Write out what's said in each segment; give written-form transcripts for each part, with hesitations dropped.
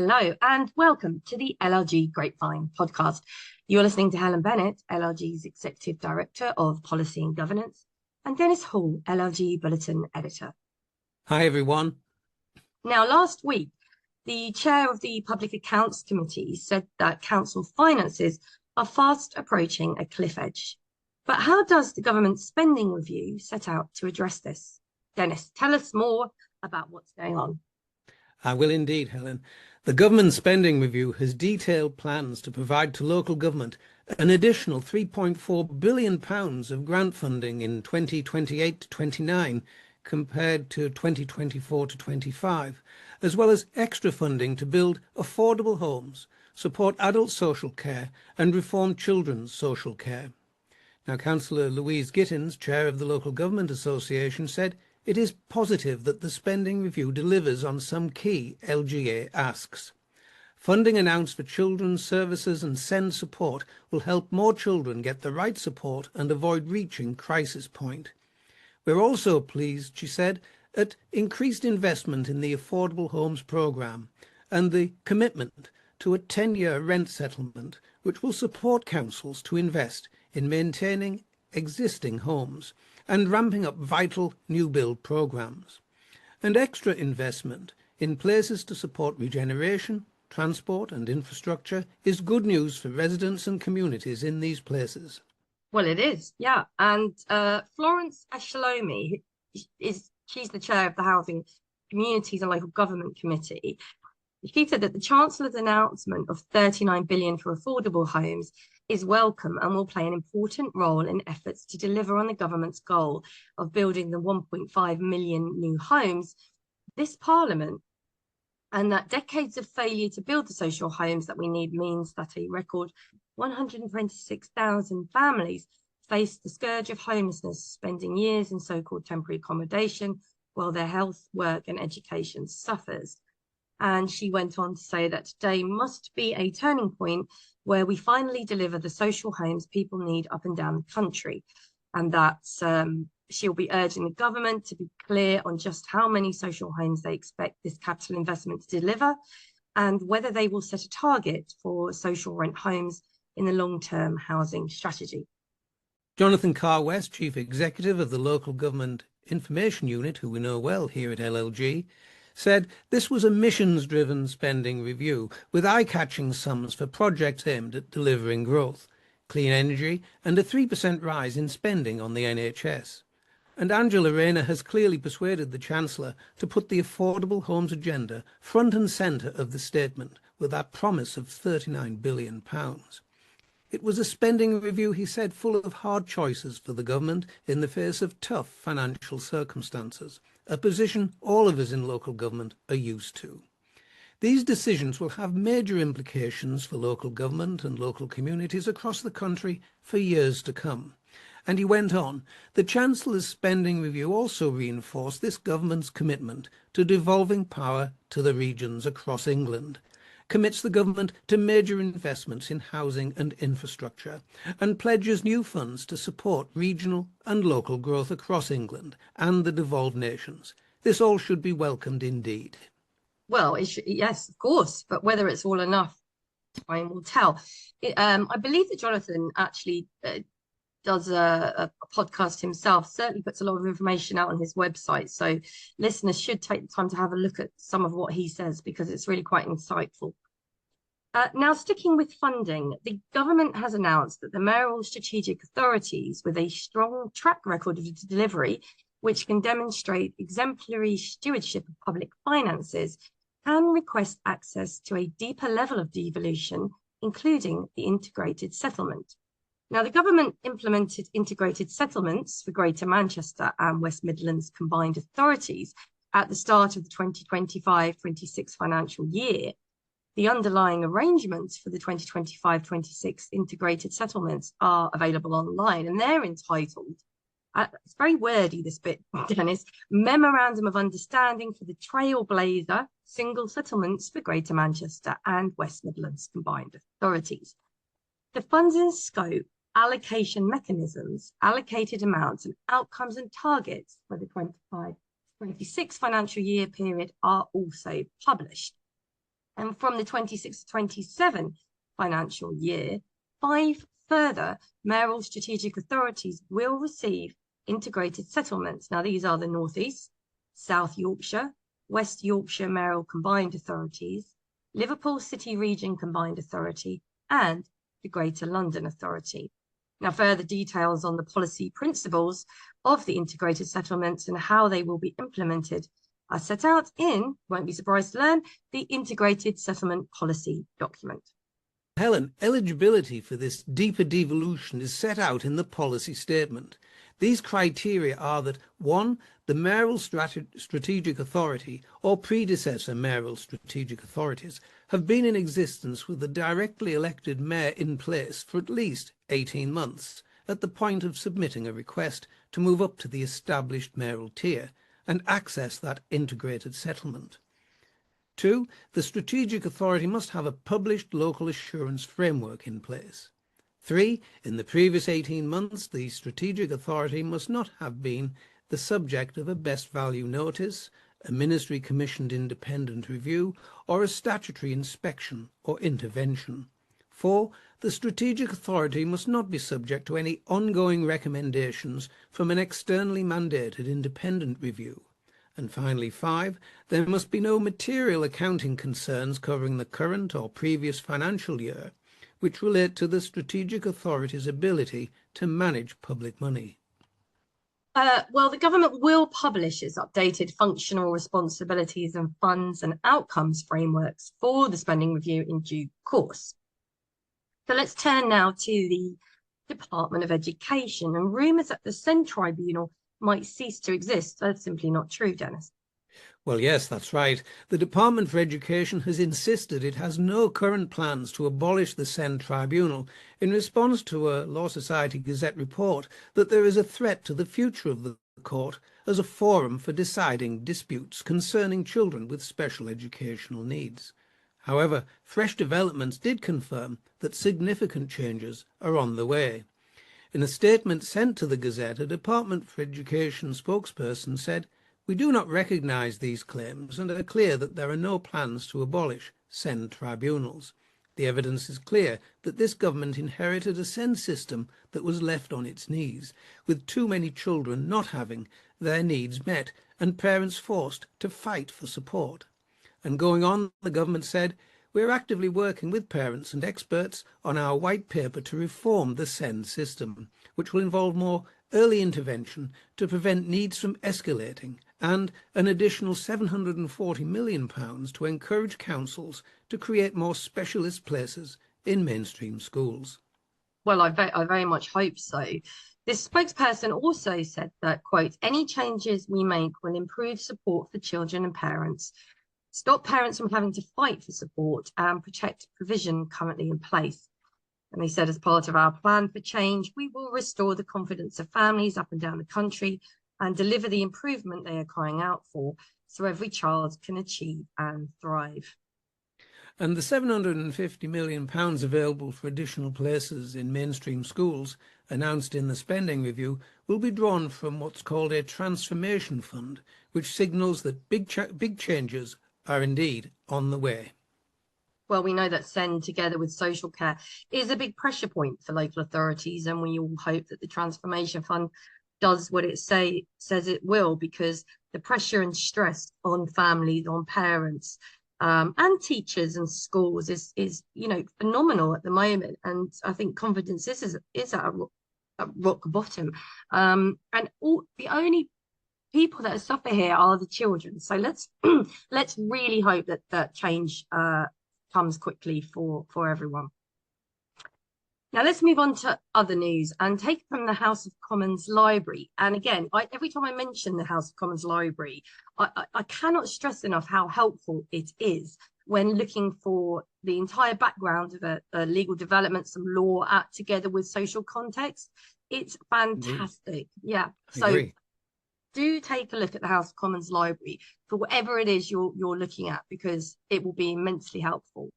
Hello and welcome to the LLG Grapevine podcast. You're listening to Helen Bennett, LLG's Executive Director of Policy and Governance, and Dennis Hall, LLG Bulletin Editor. Hi, everyone. Now, last week, the chair of the Public Accounts Committee said that council finances are fast approaching a cliff edge. But how does the government spending review set out to address this? Dennis, tell us more about what's going on. I will indeed, Helen. The government spending review has detailed plans to provide to local government an additional £3.4 billion of grant funding in 2028 to 29 compared to 2024 to 25, as well as extra funding to build affordable homes, support adult social care and reform children's social care. Now, Councillor Louise Gittins, chair of the Local Government Association, said it is positive that the spending review delivers on some key LGA asks. Funding announced for children's services and SEND support will help more children get the right support and avoid reaching crisis point. We're also pleased, she said, at increased investment in the Affordable Homes programme and the commitment to a 10-year rent settlement which will support councils to invest in maintaining existing homes and ramping up vital new build programmes, and extra investment in places to support regeneration, transport and infrastructure is good news for residents and communities in these places. Well, it is, yeah. And Florence Ashalomi, she's the chair of the Housing, Communities and Local Government Committee. She said that the Chancellor's announcement of £39 billion for affordable homes is welcome and will play an important role in efforts to deliver on the government's goal of building the 1.5 million new homes this Parliament, and that decades of failure to build the social homes that we need means that a record 126,000 families face the scourge of homelessness, spending years in so-called temporary accommodation while their health, work and education suffers. And she went on to say that today must be a turning point where we finally deliver the social homes people need up and down the country. And that she'll be urging the government to be clear on just how many social homes they expect this capital investment to deliver and whether they will set a target for social rent homes in the long-term housing strategy. Jonathan Carr-West, Chief Executive of the Local Government Information Unit, who we know well here at LLG, said this was a missions-driven spending review with eye-catching sums for projects aimed at delivering growth, clean energy and a 3% rise in spending on the NHS. And Angela Rayner has clearly persuaded the Chancellor to put the affordable homes agenda front and centre of the statement with that promise of £39 billion. It was a spending review, he said, full of hard choices for the government in the face of tough financial circumstances, a position all of us in local government are used to. These decisions will have major implications for local government and local communities across the country for years to come. And he went on, the Chancellor's spending review also reinforced this government's commitment to devolving power to the regions across England, commits the government to major investments in housing and infrastructure, and pledges new funds to support regional and local growth across England and the devolved nations. This all should be welcomed indeed. Well, yes, of course, but whether it's all enough, time will tell. I believe that Jonathan actually does a podcast himself, certainly puts a lot of information out on his website. So listeners should take the time to have a look at some of what he says because it's really quite insightful. Now, sticking with funding, the government has announced that the mayoral strategic authorities with a strong track record of delivery, which can demonstrate exemplary stewardship of public finances, can request access to a deeper level of devolution, including the integrated settlement. Now, the government implemented integrated settlements for Greater Manchester and West Midlands combined authorities at the start of the 2025-26 financial year. The underlying arrangements for the 2025-26 integrated settlements are available online, and they're entitled, it's very wordy this bit, Dennis, Memorandum of Understanding for the Trailblazer Single Settlements for Greater Manchester and West Midlands combined authorities. The funds in scope, allocation mechanisms, allocated amounts and outcomes and targets for the 25-26 financial year period are also published. And from the 26-27 financial year, 5 further mayoral strategic authorities will receive integrated settlements. Now, these are the North East, South Yorkshire, West Yorkshire Mayoral Combined Authorities, Liverpool City Region Combined Authority, and the Greater London Authority. Now, further details on the policy principles of the integrated settlements and how they will be implemented are set out in, won't be surprised to learn, the Integrated Settlement Policy document. Helen, eligibility for this deeper devolution is set out in the policy statement. These criteria are that 1. The mayoral strategic authority or predecessor mayoral strategic authorities have been in existence with the directly elected mayor in place for at least 18 months at the point of submitting a request to move up to the established mayoral tier and access that integrated settlement. 2. The strategic authority must have a published local assurance framework in place. 3. In the previous 18 months, the strategic authority must not have been the subject of a best value notice, a ministry-commissioned independent review, or a statutory inspection or intervention. 4. The strategic authority must not be subject to any ongoing recommendations from an externally mandated independent review. And finally, 5, there must be no material accounting concerns covering the current or previous financial year, which relate to the strategic authority's ability to manage public money. Well, the government will publish its updated functional responsibilities and funds and outcomes frameworks for the spending review in due course. So let's turn now to the Department of Education, and rumours that the SEND Tribunal might cease to exist. That's simply not true, Dennis. Well, yes, that's right. The Department for Education has insisted it has no current plans to abolish the SEND Tribunal in response to a Law Society Gazette report that there is a threat to the future of the court as a forum for deciding disputes concerning children with special educational needs. However, fresh developments did confirm that significant changes are on the way. In a statement sent to the Gazette, a Department for Education spokesperson said, "We do not recognise these claims and are clear that there are no plans to abolish SEND tribunals. The evidence is clear that this government inherited a SEND system that was left on its knees, with too many children not having their needs met and parents forced to fight for support." And going on, the government said, "We're actively working with parents and experts on our white paper to reform the SEND system, which will involve more early intervention to prevent needs from escalating, and an additional £740 million to encourage councils to create more specialist places in mainstream schools." Well, I very much hope so. This spokesperson also said that, quote, "Any changes we make will improve support for children and parents, stop parents from having to fight for support, and protect provision currently in place." And they said, as part of our plan for change, we will restore the confidence of families up and down the country and deliver the improvement they are crying out for, so every child can achieve and thrive. And the £750 million available for additional places in mainstream schools, announced in the spending review, will be drawn from what's called a transformation fund, which signals that big changes are indeed on the way. Well, we know that SEND, together with social care, is a big pressure point for local authorities, and we all hope that the Transformation Fund does what it says it will, because the pressure and stress on families, on parents, and teachers and schools is phenomenal at the moment, and I think confidence is at a rock bottom, and the only people that suffer here are the children. So let's really hope that change comes quickly for everyone. Now let's move on to other news and take it from the House of Commons Library. And again, every time I mention the House of Commons Library, I cannot stress enough how helpful it is when looking for the entire background of a legal development, some law together with social context. It's fantastic. Yeah. So do take a look at the House of Commons Library for whatever it is you're looking at, because it will be immensely helpful.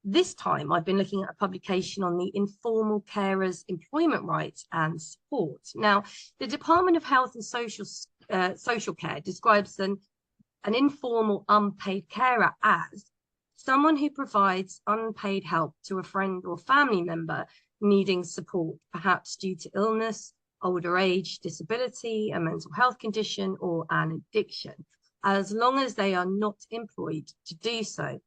This time, I've been looking at a publication on the informal carers' employment rights and support. Now, the Department of Health and Social Care describes an informal unpaid carer as someone who provides unpaid help to a friend or family member needing support, perhaps due to illness, older age, disability, a mental health condition, or an addiction, as long as they are not employed to do so.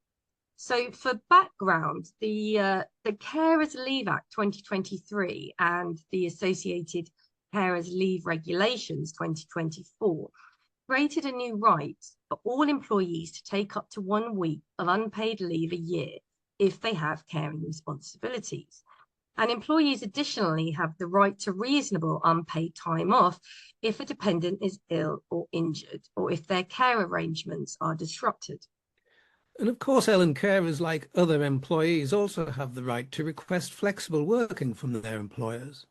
So for background, the Carers Leave Act 2023 and the associated Carers Leave Regulations 2024 created a new right for all employees to take up to 1 week of unpaid leave a year if they have caring responsibilities. And employees additionally have the right to reasonable unpaid time off if a dependent is ill or injured, or if their care arrangements are disrupted. And of course, Ellen, carers, like other employees, also have the right to request flexible working from their employers.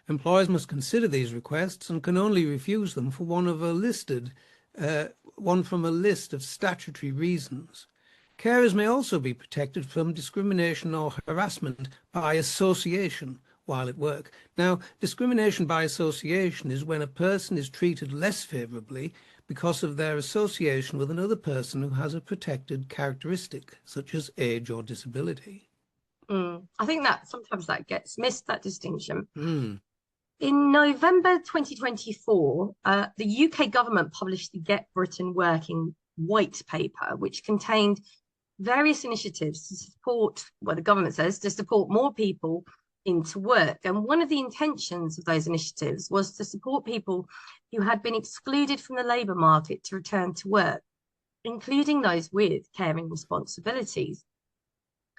Employers must consider these requests and can only refuse them for one from a list of statutory reasons. Carers may also be protected from discrimination or harassment by association while at work. Now, discrimination by association is when a person is treated less favourably because of their association with another person who has a protected characteristic, such as age or disability. I think that sometimes that gets missed, that distinction. Mm. In November 2024, the UK government published the Get Britain Working white paper, which contained various initiatives to support, well, the government says, to support more people into work. And one of the intentions of those initiatives was to support people who had been excluded from the labour market to return to work, including those with caring responsibilities.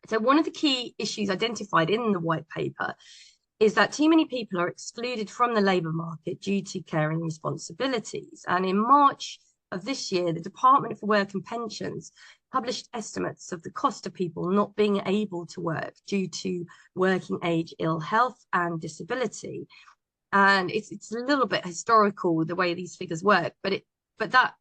So one of the key issues identified in the white paper is that too many people are excluded from the labour market due to caring responsibilities. And in March of this year, the Department for Work and Pensions published estimates of the cost of people not being able to work due to working age, ill health and disability. And it's a little bit historical the way these figures work, but that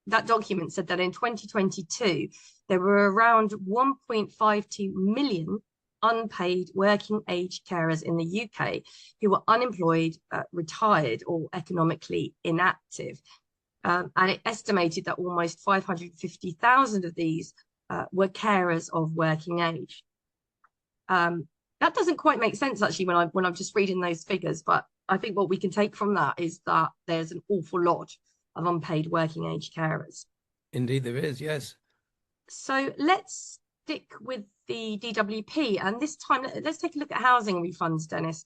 document said that in 2022 there were around 1.52 million unpaid working age carers in the UK who were unemployed, retired, or economically inactive. And it estimated that almost 550,000 of these were carers of working age. That doesn't quite make sense, actually, when I'm just reading those figures. But I think what we can take from that is that there's an awful lot of unpaid working age carers. Indeed, there is, yes. So let's stick with the DWP, and this time let's take a look at housing refunds, Dennis.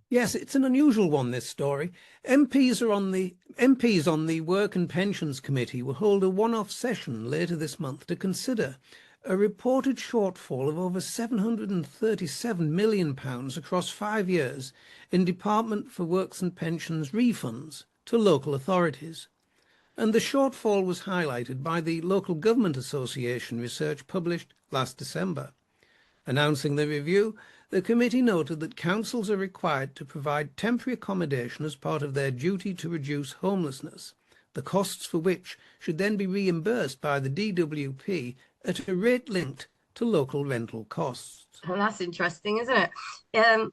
Yes, it's an unusual one, this story. MPs on the Work and Pensions Committee will hold a one-off session later this month to consider a reported shortfall of over £737 million across 5 years in Department for Works and Pensions refunds to local authorities. And the shortfall was highlighted by the Local Government Association research published last December. Announcing the review, the committee noted that councils are required to provide temporary accommodation as part of their duty to reduce homelessness, the costs for which should then be reimbursed by the DWP at a rate linked to local rental costs. Well, that's interesting, isn't it?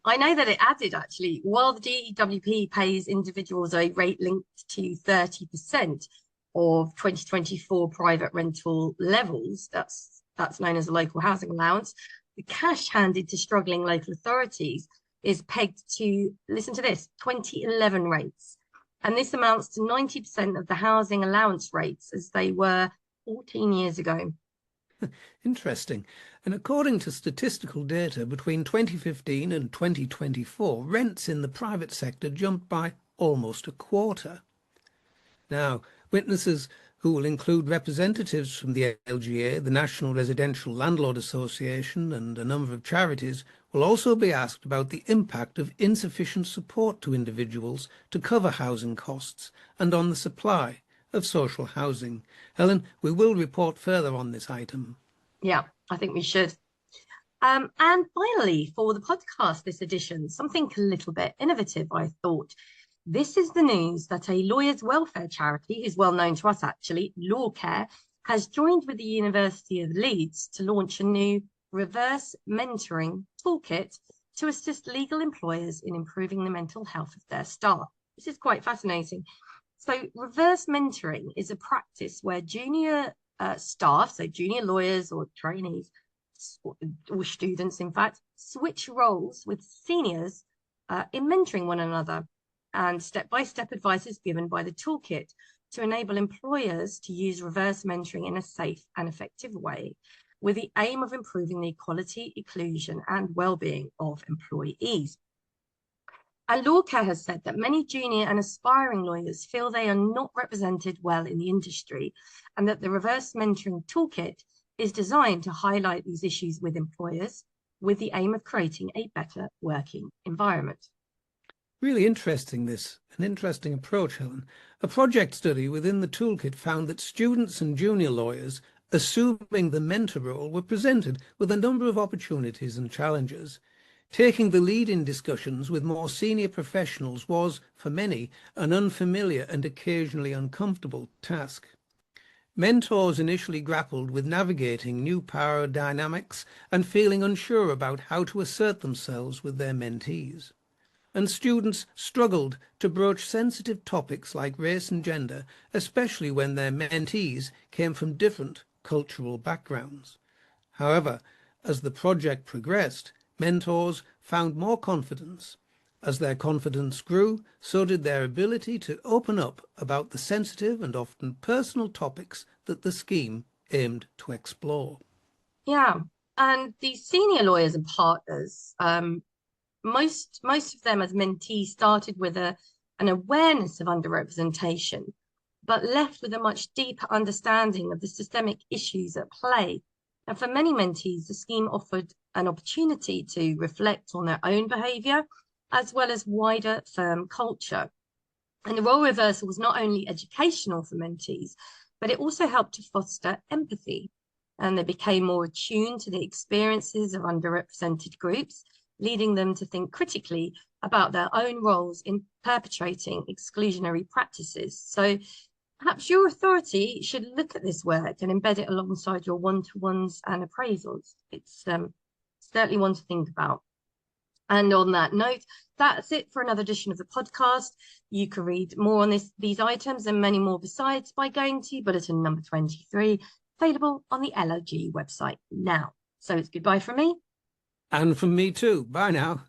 I know that it added, actually, while the DWP pays individuals a rate linked to 30% of 2024 private rental levels, that's known as a local housing allowance, the cash handed to struggling local authorities is pegged to, listen to this, 2011 rates. And this amounts to 90% of the housing allowance rates as they were 14 years ago. Interesting. And according to statistical data, between 2015 and 2024, rents in the private sector jumped by almost a quarter. Now, witnesses who will include representatives from the LGA, the National Residential Landlord Association, and a number of charities, will also be asked about the impact of insufficient support to individuals to cover housing costs and on the supply of social housing. Helen, we will report further on this item. Yeah, I think we should. And finally, for the podcast this edition, something a little bit innovative, I thought. This is the news that a lawyers' welfare charity, who's well known to us actually, LawCare, has joined with the University of Leeds to launch a new reverse mentoring toolkit to assist legal employers in improving the mental health of their staff. This is quite fascinating. So reverse mentoring is a practice where junior staff, so junior lawyers or trainees, or students, in fact, switch roles with seniors in mentoring one another. And step-by-step advice is given by the toolkit to enable employers to use reverse mentoring in a safe and effective way, with the aim of improving the equality, inclusion, and well-being of employees. And Lawcare has said that many junior and aspiring lawyers feel they are not represented well in the industry, and that the reverse mentoring toolkit is designed to highlight these issues with employers, with the aim of creating a better working environment. Really interesting, an interesting approach, Helen. A project study within the toolkit found that students and junior lawyers, assuming the mentor role, were presented with a number of opportunities and challenges. Taking the lead in discussions with more senior professionals was, for many, an unfamiliar and occasionally uncomfortable task. Mentors initially grappled with navigating new power dynamics and feeling unsure about how to assert themselves with their mentees. And students struggled to broach sensitive topics like race and gender, especially when their mentees came from different cultural backgrounds. However, as the project progressed, mentors found more confidence. As their confidence grew, so did their ability to open up about the sensitive and often personal topics that the scheme aimed to explore. Yeah, and these senior lawyers and partners, most of them as mentees started with an awareness of underrepresentation, but left with a much deeper understanding of the systemic issues at play. And for many mentees, the scheme offered an opportunity to reflect on their own behaviour, as well as wider firm culture. And the role reversal was not only educational for mentees, but it also helped to foster empathy. And they became more attuned to the experiences of underrepresented groups, leading them to think critically about their own roles in perpetrating exclusionary practices. So perhaps your authority should look at this work and embed it alongside your one-to-ones and appraisals. It's certainly one to think about. And on that note, that's it for another edition of the podcast. You can read more on these items and many more besides by going to bulletin number 23, available on the LLG website now. So it's goodbye from me. And from me too. Bye now.